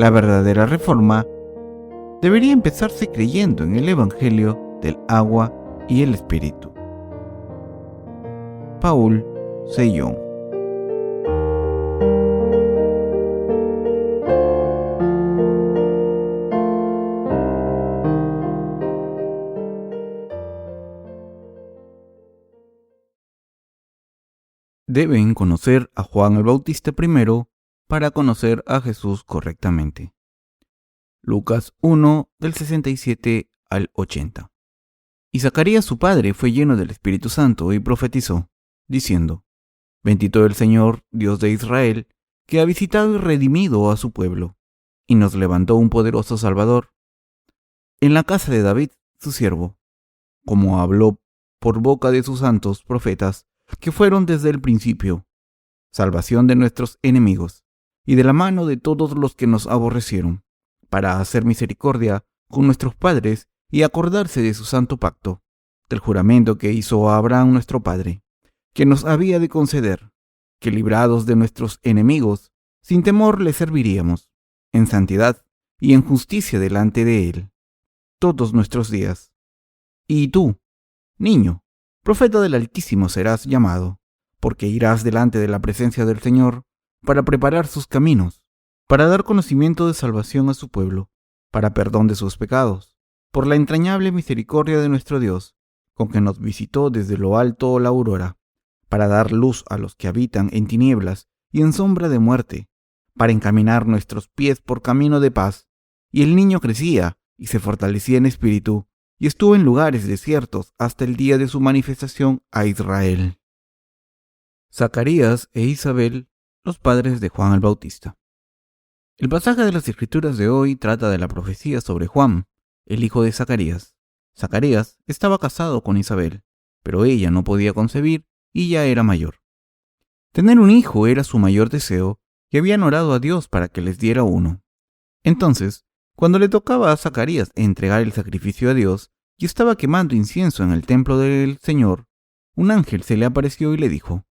La verdadera reforma debería empezarse creyendo en el Evangelio del agua y el Espíritu. Paul Ceillón. Deben conocer a Juan el Bautista primero para conocer a Jesús correctamente. Lucas 1, del 67 al 80. Y Zacarías su padre fue lleno del Espíritu Santo y profetizó, diciendo: Bendito el Señor, Dios de Israel, que ha visitado y redimido a su pueblo, y nos levantó un poderoso Salvador en la casa de David, su siervo, como habló por boca de sus santos profetas, que fueron desde el principio, salvación de nuestros enemigos, y de la mano de todos los que nos aborrecieron, para hacer misericordia con nuestros padres y acordarse de su santo pacto, del juramento que hizo a Abraham nuestro padre, que nos había de conceder, que librados de nuestros enemigos, sin temor le serviríamos, en santidad y en justicia delante de él, todos nuestros días. Y tú, niño, profeta del Altísimo serás llamado, porque irás delante de la presencia del Señor para preparar sus caminos, para dar conocimiento de salvación a su pueblo, para perdón de sus pecados, por la entrañable misericordia de nuestro Dios, con que nos visitó desde lo alto la aurora, para dar luz a los que habitan en tinieblas y en sombra de muerte, para encaminar nuestros pies por camino de paz. Y el niño crecía y se fortalecía en espíritu, y estuvo en lugares desiertos hasta el día de su manifestación a Israel. Zacarías e Isabel, los padres de Juan el Bautista. El pasaje de las Escrituras de hoy trata de la profecía sobre Juan, el hijo de Zacarías. Zacarías estaba casado con Isabel, pero ella no podía concebir y ya era mayor. Tener un hijo era su mayor deseo y habían orado a Dios para que les diera uno. Entonces, cuando le tocaba a Zacarías entregar el sacrificio a Dios y estaba quemando incienso en el templo del Señor, un ángel se le apareció y le dijo.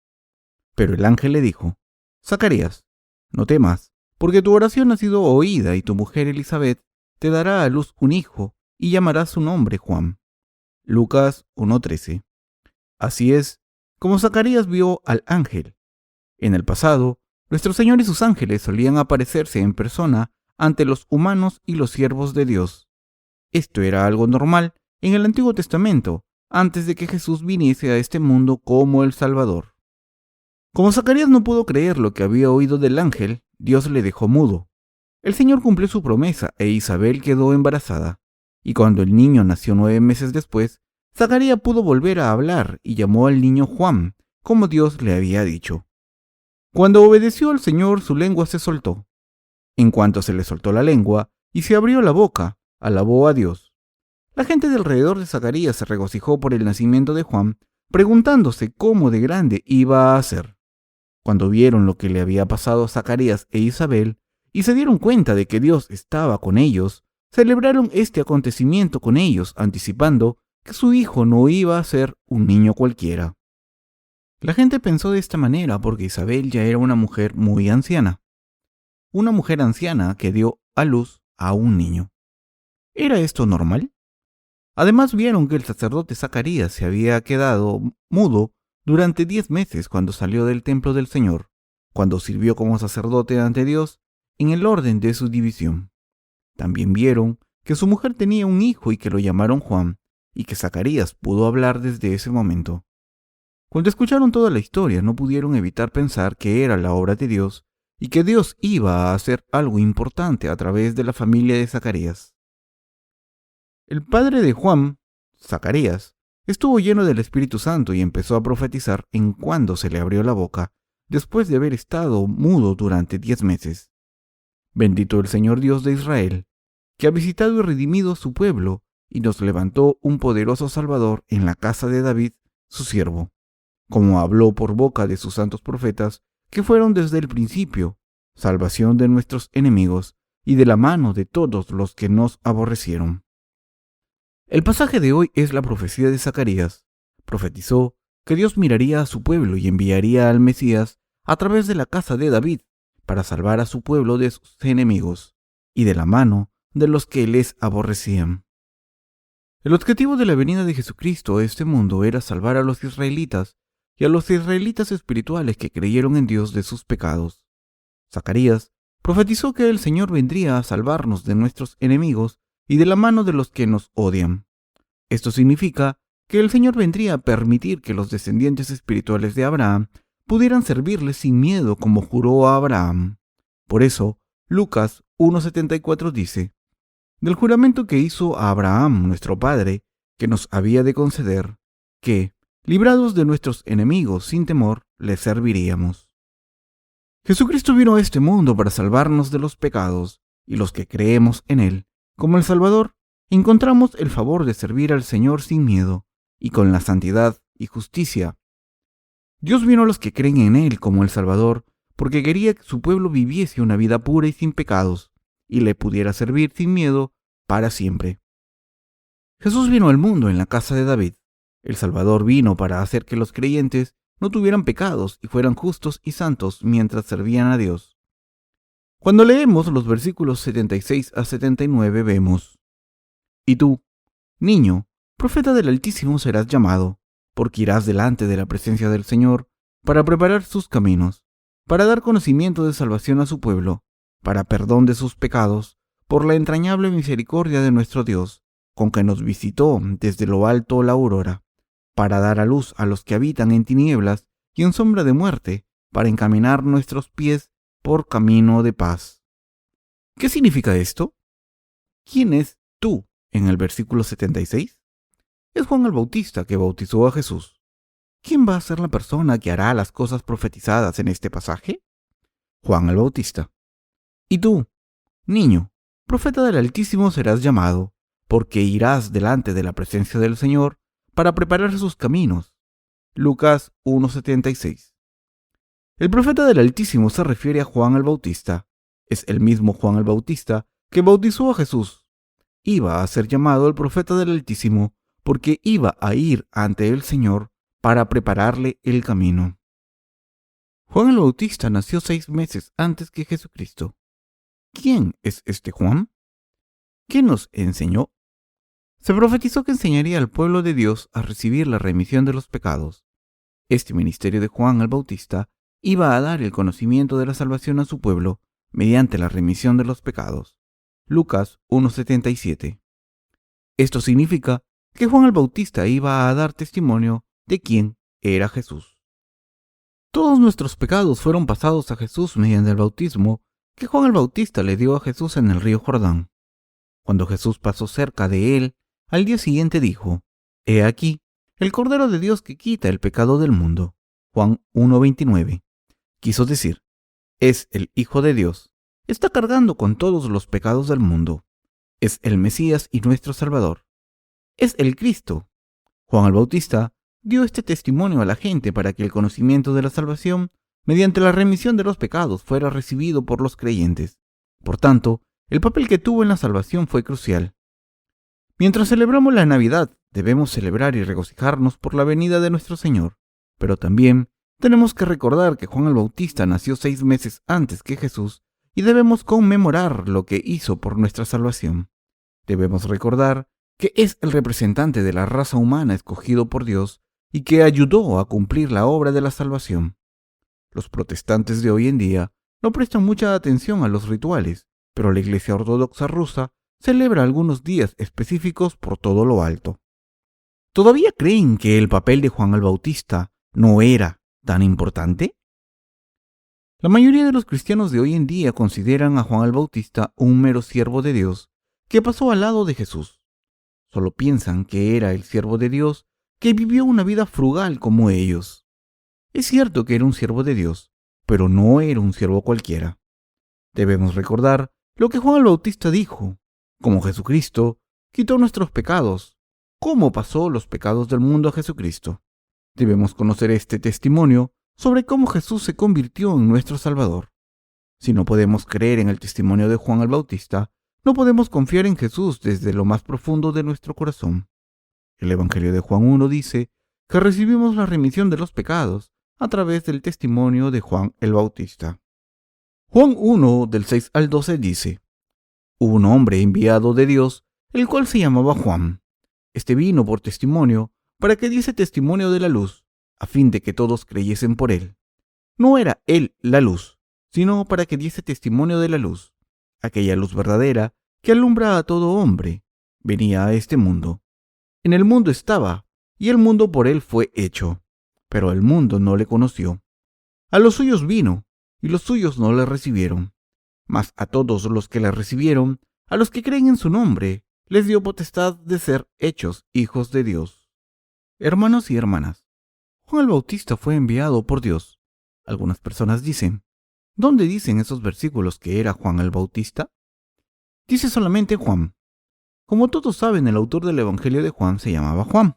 Pero el ángel le dijo: Zacarías, no temas, porque tu oración ha sido oída y tu mujer Elisabet te dará a luz un hijo y llamarás su nombre Juan. Lucas 1:13. Así es como Zacarías vio al ángel. En el pasado, nuestro Señor y sus ángeles solían aparecerse en persona ante los humanos y los siervos de Dios. Esto era algo normal en el Antiguo Testamento, antes de que Jesús viniese a este mundo como el Salvador. Como Zacarías no pudo creer lo que había oído del ángel, Dios le dejó mudo. El Señor cumplió su promesa e Isabel quedó embarazada. Y cuando el niño nació 9 meses después, Zacarías pudo volver a hablar y llamó al niño Juan, como Dios le había dicho. Cuando obedeció al Señor, su lengua se soltó. En cuanto se le soltó la lengua y se abrió la boca, alabó a Dios. La gente de alrededor de Zacarías se regocijó por el nacimiento de Juan, preguntándose cómo de grande iba a ser. Cuando vieron lo que le había pasado a Zacarías e Isabel y se dieron cuenta de que Dios estaba con ellos, celebraron este acontecimiento con ellos, anticipando que su hijo no iba a ser un niño cualquiera. La gente pensó de esta manera porque Isabel ya era una mujer muy anciana. Una mujer anciana que dio a luz a un niño. ¿Era esto normal? Además vieron que el sacerdote Zacarías se había quedado mudo durante 10 meses cuando salió del templo del Señor, cuando sirvió como sacerdote ante Dios en el orden de su división. También vieron que su mujer tenía un hijo y que lo llamaron Juan, y que Zacarías pudo hablar desde ese momento. Cuando escucharon toda la historia, no pudieron evitar pensar que era la obra de Dios y que Dios iba a hacer algo importante a través de la familia de Zacarías. El padre de Juan, Zacarías, estuvo lleno del Espíritu Santo y empezó a profetizar en cuando se le abrió la boca, después de haber estado mudo durante 10 meses. Bendito el Señor Dios de Israel, que ha visitado y redimido a su pueblo y nos levantó un poderoso Salvador en la casa de David, su siervo, como habló por boca de sus santos profetas, que fueron desde el principio, salvación de nuestros enemigos y de la mano de todos los que nos aborrecieron. El pasaje de hoy es la profecía de Zacarías. Profetizó que Dios miraría a su pueblo y enviaría al Mesías a través de la casa de David para salvar a su pueblo de sus enemigos. y de la mano de los que les aborrecían. El objetivo de la venida de Jesucristo a este mundo era salvar a los israelitas y a los israelitas espirituales que creyeron en Dios de sus pecados. Zacarías profetizó que el Señor vendría a salvarnos de nuestros enemigos y de la mano de los que nos odian. Esto significa que el Señor vendría a permitir que los descendientes espirituales de Abraham pudieran servirle sin miedo como juró a Abraham. Por eso, Lucas 1:74 dice: del juramento que hizo a Abraham nuestro padre, que nos había de conceder, que, librados de nuestros enemigos sin temor, le serviríamos. Jesucristo vino a este mundo para salvarnos de los pecados, y los que creemos en Él, como el Salvador, encontramos el favor de servir al Señor sin miedo, y con la santidad y justicia. Dios vino a los que creen en Él como el Salvador, porque quería que su pueblo viviese una vida pura y sin pecados, y le pudiera servir sin miedo para siempre. Jesús vino al mundo en la casa de David. El Salvador vino para hacer que los creyentes no tuvieran pecados y fueran justos y santos mientras servían a Dios. Cuando leemos los versículos 76 a 79 vemos: y tú, niño, profeta del Altísimo serás llamado, porque irás delante de la presencia del Señor para preparar sus caminos, para dar conocimiento de salvación a su pueblo, para perdón de sus pecados, por la entrañable misericordia de nuestro Dios, con que nos visitó desde lo alto la aurora, para dar a luz a los que habitan en tinieblas y en sombra de muerte, para encaminar nuestros pies por camino de paz. ¿Qué significa esto? ¿Quién es tú en el versículo 76? Es Juan el Bautista que bautizó a Jesús. ¿Quién va a ser la persona que hará las cosas profetizadas en este pasaje? Juan el Bautista. Y tú, niño, profeta del Altísimo serás llamado, porque irás delante de la presencia del Señor para preparar sus caminos. Lucas 1:76. El profeta del Altísimo se refiere a Juan el Bautista. Es el mismo Juan el Bautista que bautizó a Jesús. Iba a ser llamado el profeta del Altísimo porque iba a ir ante el Señor para prepararle el camino. Juan el Bautista nació 6 meses antes que Jesucristo. ¿Quién es este Juan? ¿Qué nos enseñó? Se profetizó que enseñaría al pueblo de Dios a recibir la remisión de los pecados. Este ministerio de Juan el Bautista iba a dar el conocimiento de la salvación a su pueblo mediante la remisión de los pecados. Lucas 1:77. Esto significa que Juan el Bautista iba a dar testimonio de quién era Jesús. Todos nuestros pecados fueron pasados a Jesús mediante el bautismo que Juan el Bautista le dio a Jesús en el río Jordán. Cuando Jesús pasó cerca de él, al día siguiente dijo: He aquí, el Cordero de Dios que quita el pecado del mundo. Juan 1:29. Quiso decir, es el Hijo de Dios. Está cargando con todos los pecados del mundo. Es el Mesías y nuestro Salvador. Es el Cristo. Juan el Bautista dio este testimonio a la gente para que el conocimiento de la salvación mediante la remisión de los pecados fuera recibido por los creyentes. Por tanto, el papel que tuvo en la salvación fue crucial. Mientras celebramos la Navidad, debemos celebrar y regocijarnos por la venida de nuestro Señor, pero también tenemos que recordar que Juan el Bautista nació 6 meses antes que Jesús y debemos conmemorar lo que hizo por nuestra salvación. Debemos recordar que es el representante de la raza humana escogido por Dios y que ayudó a cumplir la obra de la salvación. Los protestantes de hoy en día no prestan mucha atención a los rituales, pero la Iglesia Ortodoxa rusa celebra algunos días específicos por todo lo alto. ¿Todavía creen que el papel de Juan el Bautista no era tan importante? La mayoría de los cristianos de hoy en día consideran a Juan el Bautista un mero siervo de Dios que pasó al lado de Jesús. Solo piensan que era el siervo de Dios que vivió una vida frugal como ellos. Es cierto que era un siervo de Dios, pero no era un siervo cualquiera. Debemos recordar lo que Juan el Bautista dijo: como Jesucristo quitó nuestros pecados, ¿cómo pasó los pecados del mundo a Jesucristo? Debemos conocer este testimonio sobre cómo Jesús se convirtió en nuestro Salvador. Si no podemos creer en el testimonio de Juan el Bautista, no podemos confiar en Jesús desde lo más profundo de nuestro corazón. El Evangelio de Juan 1 dice que recibimos la remisión de los pecados a través del testimonio de Juan el Bautista. Juan 1 del 6 al 12 dice: Hubo un hombre enviado de Dios, el cual se llamaba Juan. Este vino por testimonio, para que diese testimonio de la luz, a fin de que todos creyesen por él. No era él la luz, sino para que diese testimonio de la luz, aquella luz verdadera que alumbra a todo hombre. Venía a este mundo. En el mundo estaba, y el mundo por él fue hecho, pero el mundo no le conoció. A los suyos vino, y los suyos no le recibieron. Mas a todos los que le recibieron, a los que creen en su nombre, les dio potestad de ser hechos hijos de Dios. Hermanos y hermanas, Juan el Bautista fue enviado por Dios. Algunas personas dicen, ¿dónde dicen esos versículos que era Juan el Bautista? Dice solamente Juan. Como todos saben, el autor del Evangelio de Juan se llamaba Juan.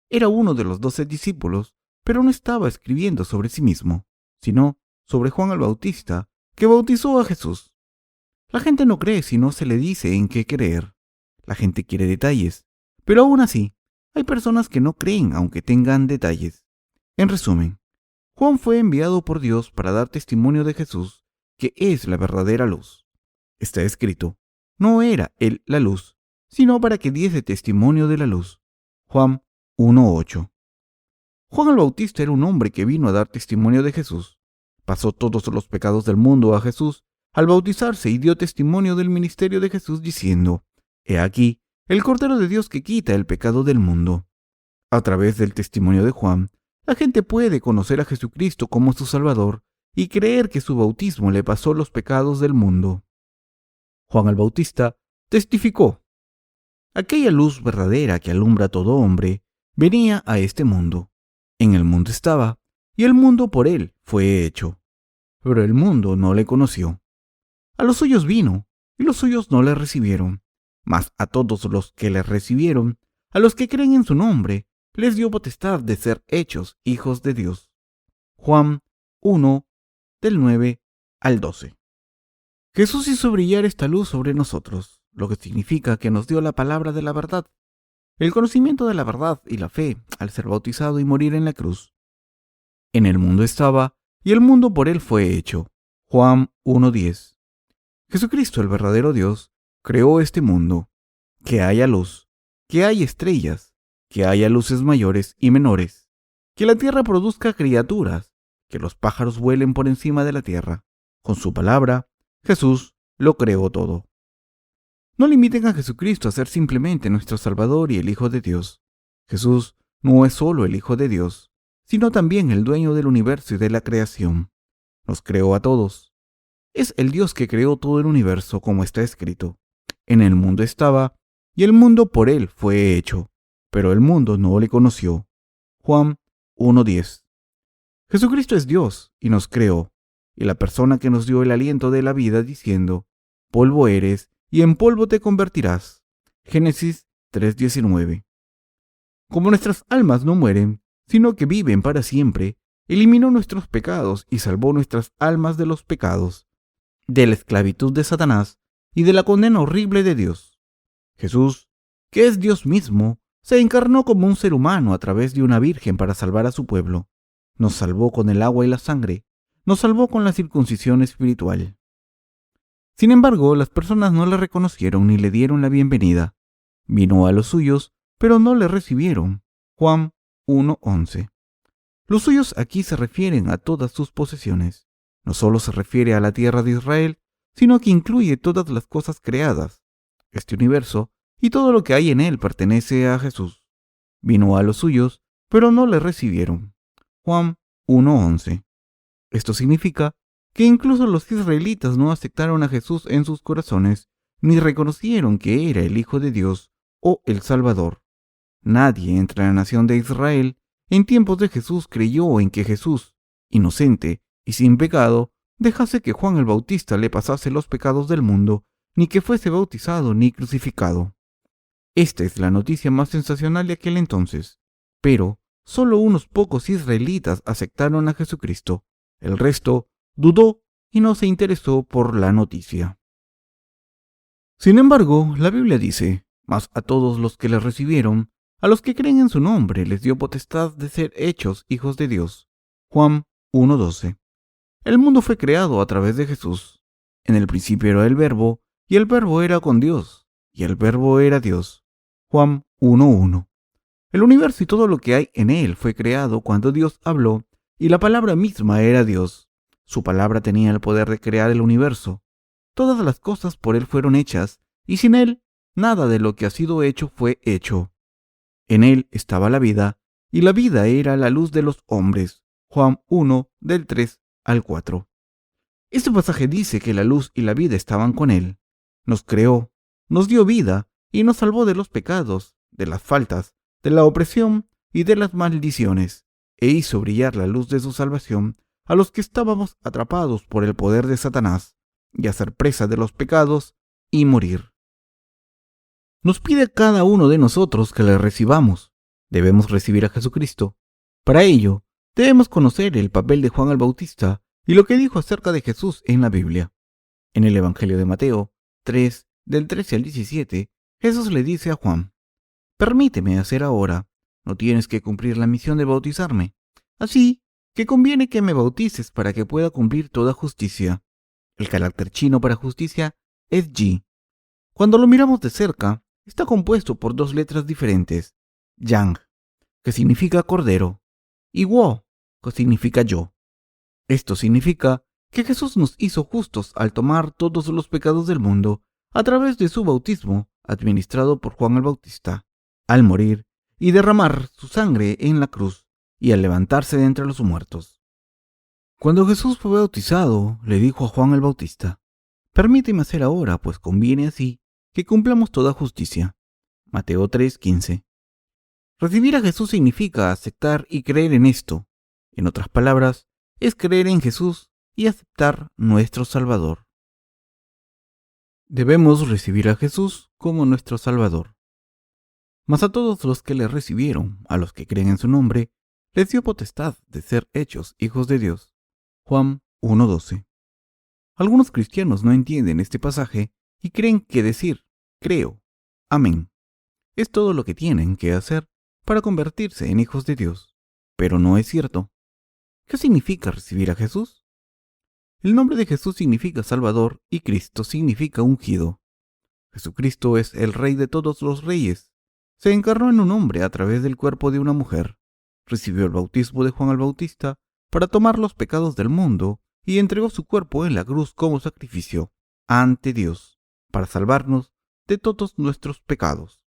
Era uno de los 12 discípulos, pero no estaba escribiendo sobre sí mismo, sino sobre Juan el Bautista, que bautizó a Jesús. La gente no cree si no se le dice en qué creer. La gente quiere detalles, pero aún así, hay personas que no creen aunque tengan detalles. En resumen, Juan fue enviado por Dios para dar testimonio de Jesús, que es la verdadera luz. Está escrito, no era él la luz, sino para que diese testimonio de la luz. Juan 1:8. Juan el Bautista era un hombre que vino a dar testimonio de Jesús. Pasó todos los pecados del mundo a Jesús al bautizarse y dio testimonio del ministerio de Jesús diciendo, «He aquí, el Cordero de Dios que quita el pecado del mundo». A través del testimonio de Juan, la gente puede conocer a Jesucristo como su Salvador y creer que su bautismo le pasó los pecados del mundo. Juan el Bautista testificó, aquella luz verdadera que alumbra a todo hombre venía a este mundo. En el mundo estaba, y el mundo por él fue hecho. Pero el mundo no le conoció. A los suyos vino, y los suyos no le recibieron. Mas a todos los que le recibieron, a los que creen en su nombre, les dio potestad de ser hechos hijos de Dios. Juan 1, del 9 al 12. Jesús hizo brillar esta luz sobre nosotros, lo que significa que nos dio la palabra de la verdad, el conocimiento de la verdad y la fe al ser bautizado y morir en la cruz. En el mundo estaba, y el mundo por él fue hecho. Juan 1:10. Jesucristo, el verdadero Dios, creó este mundo. Que haya luz, que haya estrellas, que haya luces mayores y menores, que la tierra produzca criaturas, que los pájaros vuelen por encima de la tierra. Con su palabra, Jesús lo creó todo. No limiten a Jesucristo a ser simplemente nuestro Salvador y el Hijo de Dios. Jesús no es solo el Hijo de Dios, sino también el dueño del universo y de la creación. Nos creó a todos. Es el Dios que creó todo el universo, como está escrito. En el mundo estaba, y el mundo por él fue hecho, pero el mundo no le conoció. Juan 1:10. Jesucristo es Dios y nos creó, y la persona que nos dio el aliento de la vida diciendo, polvo eres y en polvo te convertirás. Génesis 3:19. Como nuestras almas no mueren, sino que viven para siempre, eliminó nuestros pecados y salvó nuestras almas de los pecados, de la esclavitud de Satanás y de la condena horrible de Dios. Jesús, que es Dios mismo, se encarnó como un ser humano a través de una virgen para salvar a su pueblo. Nos salvó con el agua y la sangre, nos salvó con la circuncisión espiritual. Sin embargo, las personas no le reconocieron ni le dieron la bienvenida. Vino a los suyos, pero no le recibieron. Juan 1:11. Los suyos aquí se refieren a todas sus posesiones. No solo se refiere a la tierra de Israel, sino que incluye todas las cosas creadas. Este universo y todo lo que hay en él pertenece a Jesús. Vino a los suyos, pero no le recibieron. Juan 1:11. Esto significa que incluso los israelitas no aceptaron a Jesús en sus corazones, ni reconocieron que era el Hijo de Dios o el Salvador. Nadie entre la nación de Israel en tiempos de Jesús creyó en que Jesús, inocente y sin pecado, dejase que Juan el Bautista le pasase los pecados del mundo, ni que fuese bautizado ni crucificado. Esta es la noticia más sensacional de aquel entonces. Pero solo unos pocos israelitas aceptaron a Jesucristo. El resto dudó y no se interesó por la noticia. Sin embargo, la Biblia dice, mas a todos los que le recibieron, a los que creen en su nombre, les dio potestad de ser hechos hijos de Dios. Juan 1:12. El mundo fue creado a través de Jesús. En el principio era el Verbo, y el Verbo era con Dios, y el Verbo era Dios. Juan 1:1. El universo y todo lo que hay en él fue creado cuando Dios habló, y la palabra misma era Dios. Su palabra tenía el poder de crear el universo. Todas las cosas por él fueron hechas, y sin él, nada de lo que ha sido hecho fue hecho. En él estaba la vida, y la vida era la luz de los hombres. Juan 1, del 3 al 4. Este pasaje dice que la luz y la vida estaban con él. Nos creó, nos dio vida y nos salvó de los pecados, de las faltas, de la opresión y de las maldiciones, e hizo brillar la luz de su salvación a los que estábamos atrapados por el poder de Satanás, y hacer presa de los pecados y morir. Nos pide a cada uno de nosotros que le recibamos. Debemos recibir a Jesucristo. Para ello, debemos conocer el papel de Juan el Bautista y lo que dijo acerca de Jesús en la Biblia. En el Evangelio de Mateo 3, del 13 al 17, Jesús le dice a Juan: «Permíteme hacer ahora, no tienes que cumplir la misión de bautizarme. Así que conviene que me bautices para que pueda cumplir toda justicia». El carácter chino para justicia es Yi. Cuando lo miramos de cerca, está compuesto por dos letras diferentes, Yang, que significa cordero, y Wo, que significa yo. Esto significa que Jesús nos hizo justos al tomar todos los pecados del mundo a través de su bautismo administrado por Juan el Bautista, al morir y derramar su sangre en la cruz y al levantarse de entre los muertos. Cuando Jesús fue bautizado, le dijo a Juan el Bautista: «Permíteme hacer ahora, pues conviene así que cumplamos toda justicia». Mateo 3:15. Recibir a Jesús significa aceptar y creer en esto. En otras palabras, es creer en Jesús y aceptar nuestro Salvador. Debemos recibir a Jesús como nuestro Salvador. Mas a todos los que le recibieron, a los que creen en su nombre, les dio potestad de ser hechos hijos de Dios. Juan 1:12. Algunos cristianos no entienden este pasaje y creen que decir «creo, amén» es todo lo que tienen que hacer para convertirse en hijos de Dios. Pero no es cierto. ¿Qué significa recibir a Jesús? El nombre de Jesús significa Salvador y Cristo significa ungido. Jesucristo es el Rey de todos los reyes. Se encarnó en un hombre a través del cuerpo de una mujer. Recibió el bautismo de Juan el Bautista para tomar los pecados del mundo y entregó su cuerpo en la cruz como sacrificio ante Dios para salvarnos de todos nuestros pecados.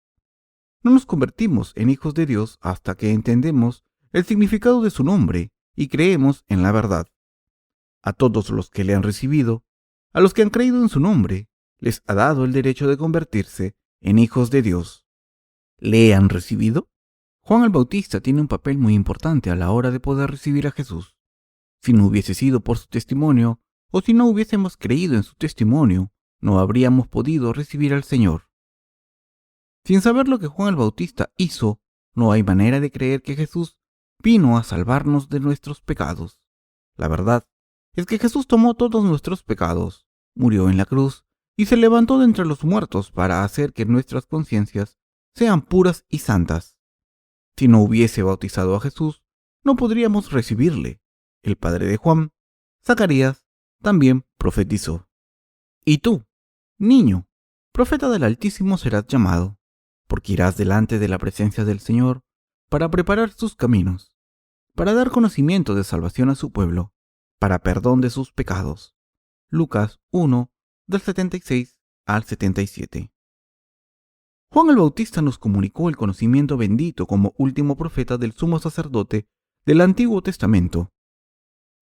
No nos convertimos en hijos de Dios hasta que entendemos el significado de su nombre y creemos en la verdad. A todos los que le han recibido, a los que han creído en su nombre, les ha dado el derecho de convertirse en hijos de Dios. ¿Le han recibido? Juan el Bautista tiene un papel muy importante a la hora de poder recibir a Jesús. Si no hubiese sido por su testimonio, o si no hubiésemos creído en su testimonio, no habríamos podido recibir al Señor. Sin saber lo que Juan el Bautista hizo, no hay manera de creer que Jesús vino a salvarnos de nuestros pecados. La verdad es que Jesús tomó todos nuestros pecados, murió en la cruz y se levantó de entre los muertos para hacer que nuestras conciencias sean puras y santas. Si no hubiese bautizado a Jesús, no podríamos recibirle. El padre de Juan, Zacarías, también profetizó: «Y tú, niño, profeta del Altísimo serás llamado, porque irás delante de la presencia del Señor para preparar sus caminos, para dar conocimiento de salvación a su pueblo, para perdón de sus pecados». Lucas 1, del 76 al 77. Juan el Bautista nos comunicó el conocimiento bendito como último profeta del sumo sacerdote del Antiguo Testamento.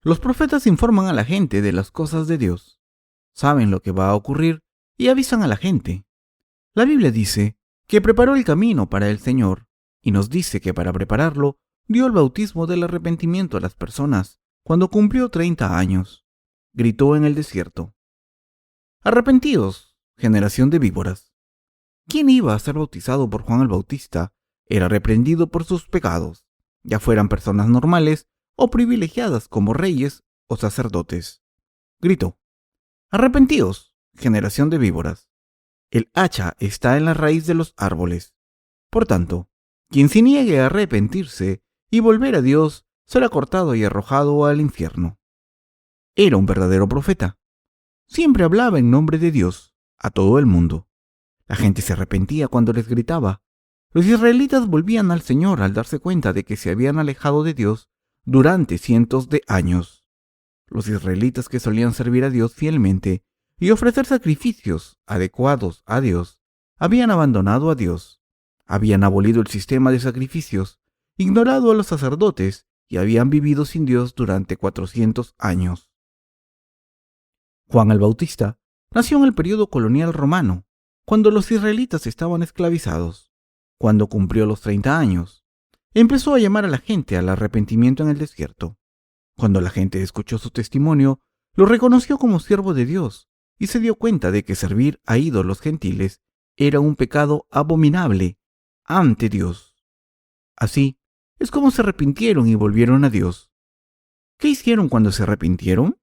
Los profetas informan a la gente de las cosas de Dios, saben lo que va a ocurrir y avisan a la gente. La Biblia dice que preparó el camino para el Señor y nos dice que para prepararlo dio el bautismo del arrepentimiento a las personas cuando cumplió 30 años. Gritó en el desierto: «Arrepentíos, generación de víboras». Quien iba a ser bautizado por Juan el Bautista era reprendido por sus pecados, ya fueran personas normales o privilegiadas como reyes o sacerdotes. Gritó: «Arrepentíos, generación de víboras. El hacha está en la raíz de los árboles. Por tanto, quien se niegue a arrepentirse y volver a Dios será cortado y arrojado al infierno». Era un verdadero profeta. Siempre hablaba en nombre de Dios, a todo el mundo. La gente se arrepentía cuando les gritaba. Los israelitas volvían al Señor al darse cuenta de que se habían alejado de Dios durante cientos de años. Los israelitas que solían servir a Dios fielmente y ofrecer sacrificios adecuados a Dios, habían abandonado a Dios, habían abolido el sistema de sacrificios, ignorado a los sacerdotes y habían vivido sin Dios durante 400 años. Juan el Bautista nació en el período colonial romano, cuando los israelitas estaban esclavizados. Cuando cumplió los 30 años, empezó a llamar a la gente al arrepentimiento en el desierto. Cuando la gente escuchó su testimonio, lo reconoció como siervo de Dios y se dio cuenta de que servir a ídolos gentiles era un pecado abominable ante Dios. Así es como se arrepintieron y volvieron a Dios. ¿Qué hicieron cuando se arrepintieron?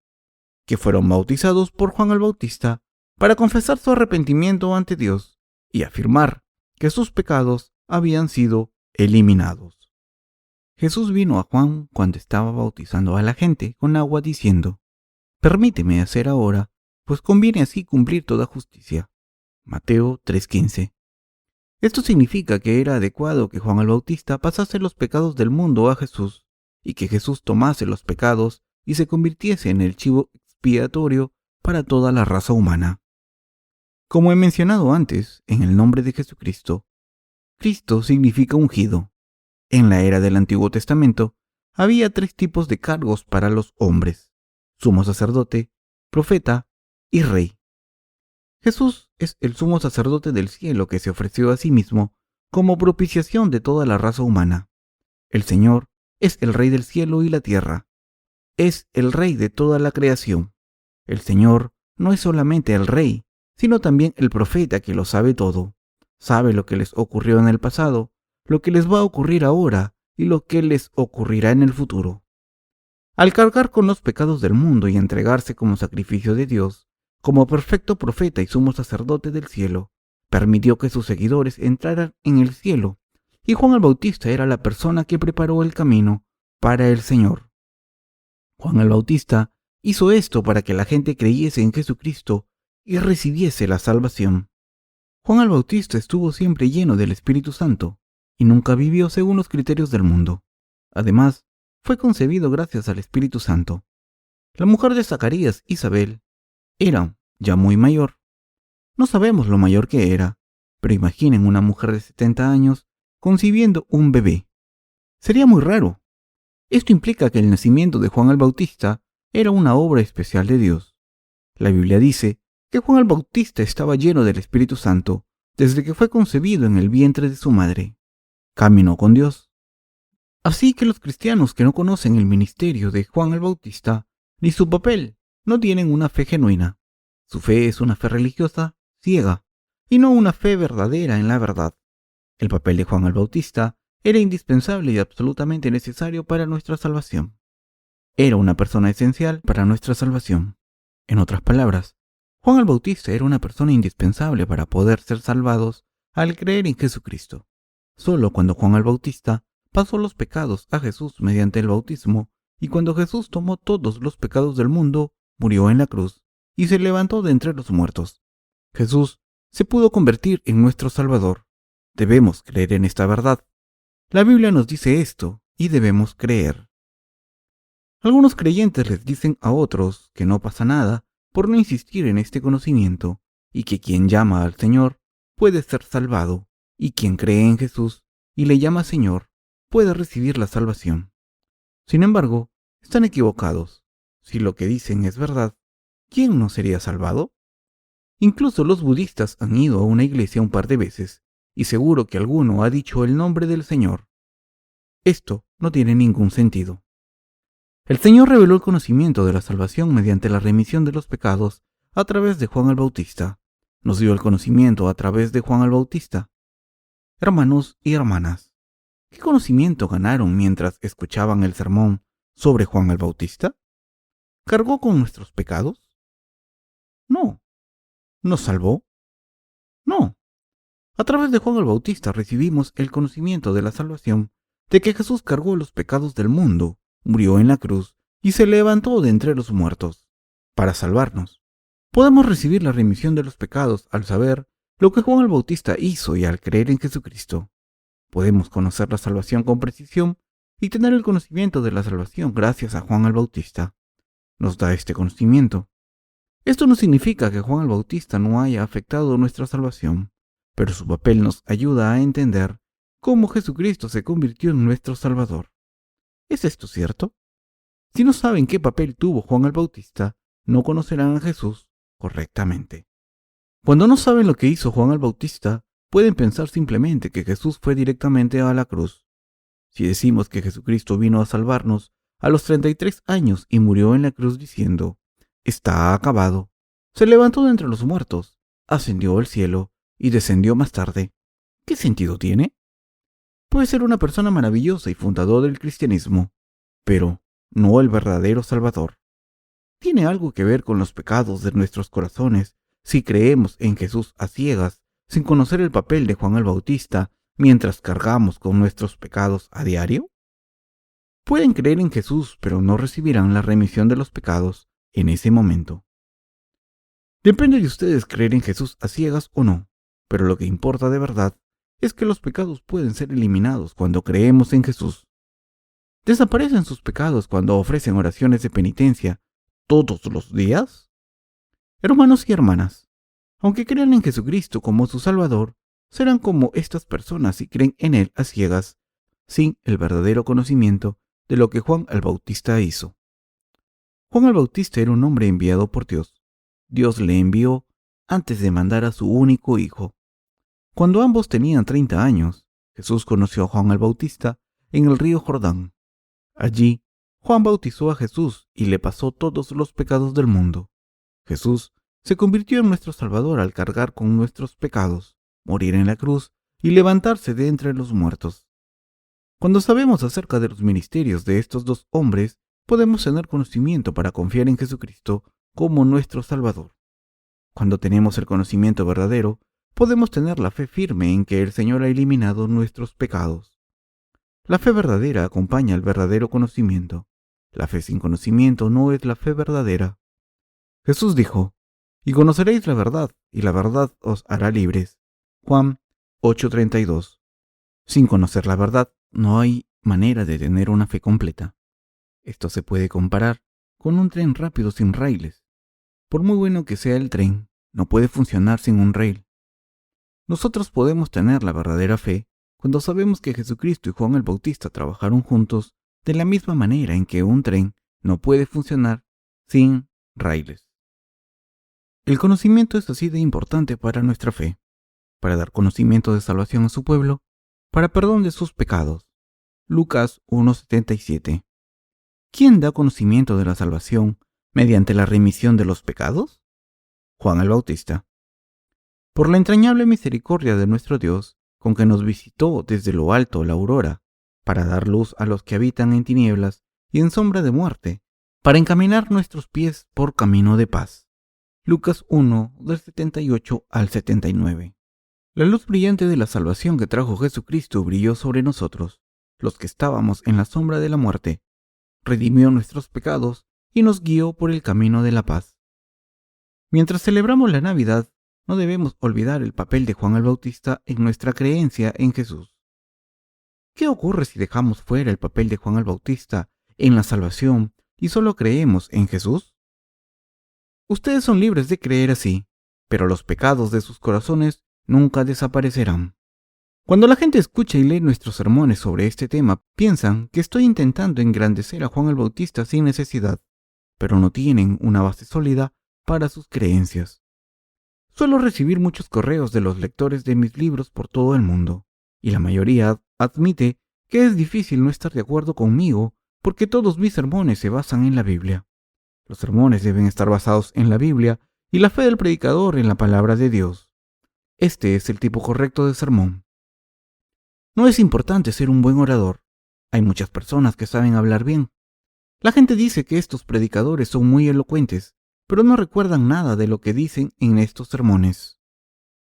Que fueron bautizados por Juan el Bautista para confesar su arrepentimiento ante Dios y afirmar que sus pecados habían sido eliminados. Jesús vino a Juan cuando estaba bautizando a la gente con agua diciendo: «Permíteme hacer ahora, pues conviene así cumplir toda justicia». Mateo 3:15. Esto significa que era adecuado que Juan el Bautista pasase los pecados del mundo a Jesús y que Jesús tomase los pecados y se convirtiese en el chivo expiatorio para toda la raza humana. Como he mencionado antes, en el nombre de Jesucristo, Cristo significa ungido. En la era del Antiguo Testamento había 3 tipos de cargos para los hombres: sumo sacerdote, profeta y rey. Jesús es el sumo sacerdote del cielo que se ofreció a sí mismo como propiciación de toda la raza humana. El Señor es el Rey del cielo y la tierra. Es el Rey de toda la creación. El Señor no es solamente el Rey, sino también el profeta que lo sabe todo. Sabe lo que les ocurrió en el pasado, lo que les va a ocurrir ahora y lo que les ocurrirá en el futuro. Al cargar con los pecados del mundo y entregarse como sacrificio de Dios, como perfecto profeta y sumo sacerdote del cielo, permitió que sus seguidores entraran en el cielo, y Juan el Bautista era la persona que preparó el camino para el Señor. Juan el Bautista hizo esto para que la gente creyese en Jesucristo y recibiese la salvación. Juan el Bautista estuvo siempre lleno del Espíritu Santo y nunca vivió según los criterios del mundo. Además, fue concebido gracias al Espíritu Santo. La mujer de Zacarías, Isabel, era ya muy mayor. No sabemos lo mayor que era, pero imaginen una mujer de 70 años concibiendo un bebé. Sería muy raro. Esto implica que el nacimiento de Juan el Bautista era una obra especial de Dios. La Biblia dice que Juan el Bautista estaba lleno del Espíritu Santo desde que fue concebido en el vientre de su madre. Caminó con Dios. Así que los cristianos que no conocen el ministerio de Juan el Bautista ni su papel no tienen una fe genuina. Su fe es una fe religiosa ciega y no una fe verdadera en la verdad. El papel de Juan el Bautista era indispensable y absolutamente necesario para nuestra salvación. Era una persona esencial para nuestra salvación. En otras palabras, Juan el Bautista era una persona indispensable para poder ser salvados al creer en Jesucristo. Solo cuando Juan el Bautista pasó los pecados a Jesús mediante el bautismo y cuando Jesús tomó todos los pecados del mundo, murió en la cruz y se levantó de entre los muertos, Jesús se pudo convertir en nuestro Salvador. Debemos creer en esta verdad. La Biblia nos dice esto y debemos creer. Algunos creyentes les dicen a otros que no pasa nada por no insistir en este conocimiento y que quien llama al Señor puede ser salvado y quien cree en Jesús y le llama Señor puede recibir la salvación. Sin embargo, están equivocados. Si lo que dicen es verdad, ¿quién no sería salvado? Incluso los budistas han ido a una iglesia un par de veces y seguro que alguno ha dicho el nombre del Señor. Esto no tiene ningún sentido. El Señor reveló el conocimiento de la salvación mediante la remisión de los pecados a través de Juan el Bautista. Nos dio el conocimiento a través de Juan el Bautista. Hermanos y hermanas, ¿qué conocimiento ganaron mientras escuchaban el sermón sobre Juan el Bautista? ¿Cargó con nuestros pecados? No. ¿Nos salvó? No. A través de Juan el Bautista recibimos el conocimiento de la salvación, de que Jesús cargó los pecados del mundo, murió en la cruz y se levantó de entre los muertos para salvarnos. Podemos recibir la remisión de los pecados al saber lo que Juan el Bautista hizo y al creer en Jesucristo. Podemos conocer la salvación con precisión y tener el conocimiento de la salvación gracias a Juan el Bautista. Nos da este conocimiento. Esto no significa que Juan el Bautista no haya afectado nuestra salvación, pero su papel nos ayuda a entender cómo Jesucristo se convirtió en nuestro Salvador. ¿Es esto cierto? Si no saben qué papel tuvo Juan el Bautista, no conocerán a Jesús correctamente. Cuando no saben lo que hizo Juan el Bautista, pueden pensar simplemente que Jesús fue directamente a la cruz. Si decimos que Jesucristo vino a salvarnos a los 33 años y murió en la cruz diciendo, «Está acabado», se levantó de entre los muertos, ascendió al cielo y descendió más tarde, ¿qué sentido tiene? Puede ser una persona maravillosa y fundador del cristianismo, pero no el verdadero Salvador. Tiene algo que ver con los pecados de nuestros corazones si creemos en Jesús a ciegas, sin conocer el papel de Juan el Bautista mientras cargamos con nuestros pecados a diario. Pueden creer en Jesús, pero no recibirán la remisión de los pecados en ese momento. Depende de ustedes creer en Jesús a ciegas o no, pero lo que importa de verdad es que los pecados pueden ser eliminados cuando creemos en Jesús. ¿Desaparecen sus pecados cuando ofrecen oraciones de penitencia todos los días? Hermanos y hermanas, aunque crean en Jesucristo como su Salvador, serán como estas personas si creen en Él a ciegas, sin el verdadero conocimiento de lo que Juan el Bautista hizo. Juan el Bautista era un hombre enviado por Dios. Dios le envió antes de mandar a su único hijo. Cuando ambos tenían 30 años, Jesús conoció a Juan el Bautista en el río Jordán. Allí, Juan bautizó a Jesús y le pasó todos los pecados del mundo. Jesús se convirtió en nuestro Salvador al cargar con nuestros pecados, morir en la cruz y levantarse de entre los muertos. Cuando sabemos acerca de los ministerios de estos dos hombres, podemos tener conocimiento para confiar en Jesucristo como nuestro Salvador. Cuando tenemos el conocimiento verdadero, podemos tener la fe firme en que el Señor ha eliminado nuestros pecados. La fe verdadera acompaña al verdadero conocimiento. La fe sin conocimiento no es la fe verdadera. Jesús dijo, «Y conoceréis la verdad, y la verdad os hará libres». Juan 8:32. Sin conocer la verdad, no hay manera de tener una fe completa. Esto se puede comparar con un tren rápido sin raíles. Por muy bueno que sea el tren, no puede funcionar sin un rail. Nosotros podemos tener la verdadera fe cuando sabemos que Jesucristo y Juan el Bautista trabajaron juntos de la misma manera en que un tren no puede funcionar sin raíles. El conocimiento es así de importante para nuestra fe, para dar conocimiento de salvación a su pueblo, para perdón de sus pecados. Lucas 1:77. ¿Quién da conocimiento de la salvación mediante la remisión de los pecados? Juan el Bautista. Por la entrañable misericordia de nuestro Dios, con que nos visitó desde lo alto la aurora, para dar luz a los que habitan en tinieblas y en sombra de muerte, para encaminar nuestros pies por camino de paz. Lucas 1, del 78 al 79. La luz brillante de la salvación que trajo Jesucristo brilló sobre nosotros, los que estábamos en la sombra de la muerte, redimió nuestros pecados y nos guió por el camino de la paz. Mientras celebramos la Navidad, no debemos olvidar el papel de Juan el Bautista en nuestra creencia en Jesús. ¿Qué ocurre si dejamos fuera el papel de Juan el Bautista en la salvación y solo creemos en Jesús? Ustedes son libres de creer así, pero los pecados de sus corazones nunca desaparecerán. Cuando la gente escucha y lee nuestros sermones sobre este tema, piensan que estoy intentando engrandecer a Juan el Bautista sin necesidad, pero no tienen una base sólida para sus creencias. Suelo recibir muchos correos de los lectores de mis libros por todo el mundo, y la mayoría admite que es difícil no estar de acuerdo conmigo porque todos mis sermones se basan en la Biblia. Los sermones deben estar basados en la Biblia y la fe del predicador en la palabra de Dios. Este es el tipo correcto de sermón. No es importante ser un buen orador. Hay muchas personas que saben hablar bien. La gente dice que estos predicadores son muy elocuentes, pero no recuerdan nada de lo que dicen en estos sermones.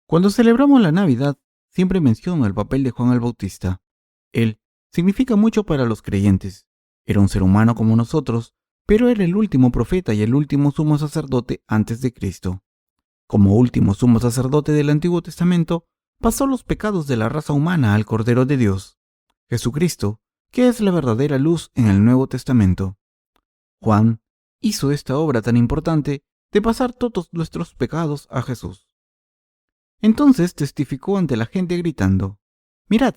Cuando celebramos la Navidad, siempre menciono el papel de Juan el Bautista. Él significa mucho para los creyentes. Era un ser humano como nosotros, pero era el último profeta y el último sumo sacerdote antes de Cristo. Como último sumo sacerdote del Antiguo Testamento, pasó los pecados de la raza humana al Cordero de Dios, Jesucristo, que es la verdadera luz en el Nuevo Testamento. Juan hizo esta obra tan importante de pasar todos nuestros pecados a Jesús. Entonces testificó ante la gente gritando: «Mirad,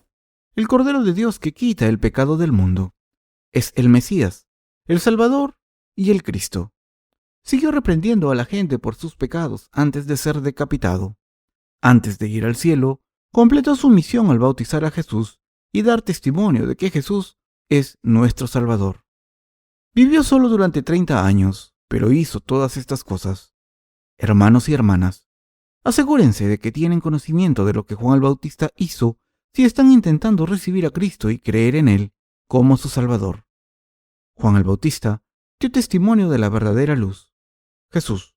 el Cordero de Dios que quita el pecado del mundo. Es el Mesías, el Salvador y el Cristo». Siguió reprendiendo a la gente por sus pecados antes de ser decapitado. Antes de ir al cielo, completó su misión al bautizar a Jesús y dar testimonio de que Jesús es nuestro Salvador. Vivió solo durante 30 años, pero hizo todas estas cosas. Hermanos y hermanas, asegúrense de que tienen conocimiento de lo que Juan el Bautista hizo si están intentando recibir a Cristo y creer en Él como su Salvador. Juan el Bautista dio testimonio de la verdadera luz, Jesús.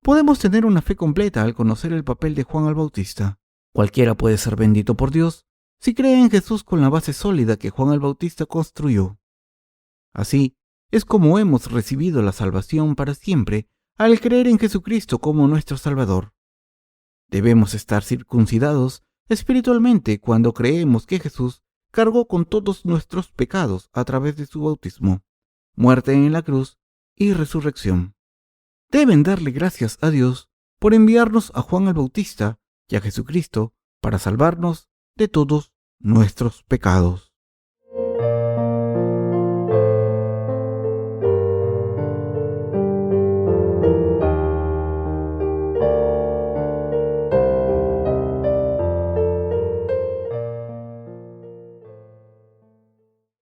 Podemos tener una fe completa al conocer el papel de Juan el Bautista. Cualquiera puede ser bendito por Dios si cree en Jesús con la base sólida que Juan el Bautista construyó. Así es como hemos recibido la salvación para siempre al creer en Jesucristo como nuestro Salvador. Debemos estar circuncidados espiritualmente cuando creemos que Jesús cargó con todos nuestros pecados a través de su bautismo, muerte en la cruz y resurrección. Deben darle gracias a Dios por enviarnos a Juan el Bautista y a Jesucristo para salvarnos de todos nuestros pecados.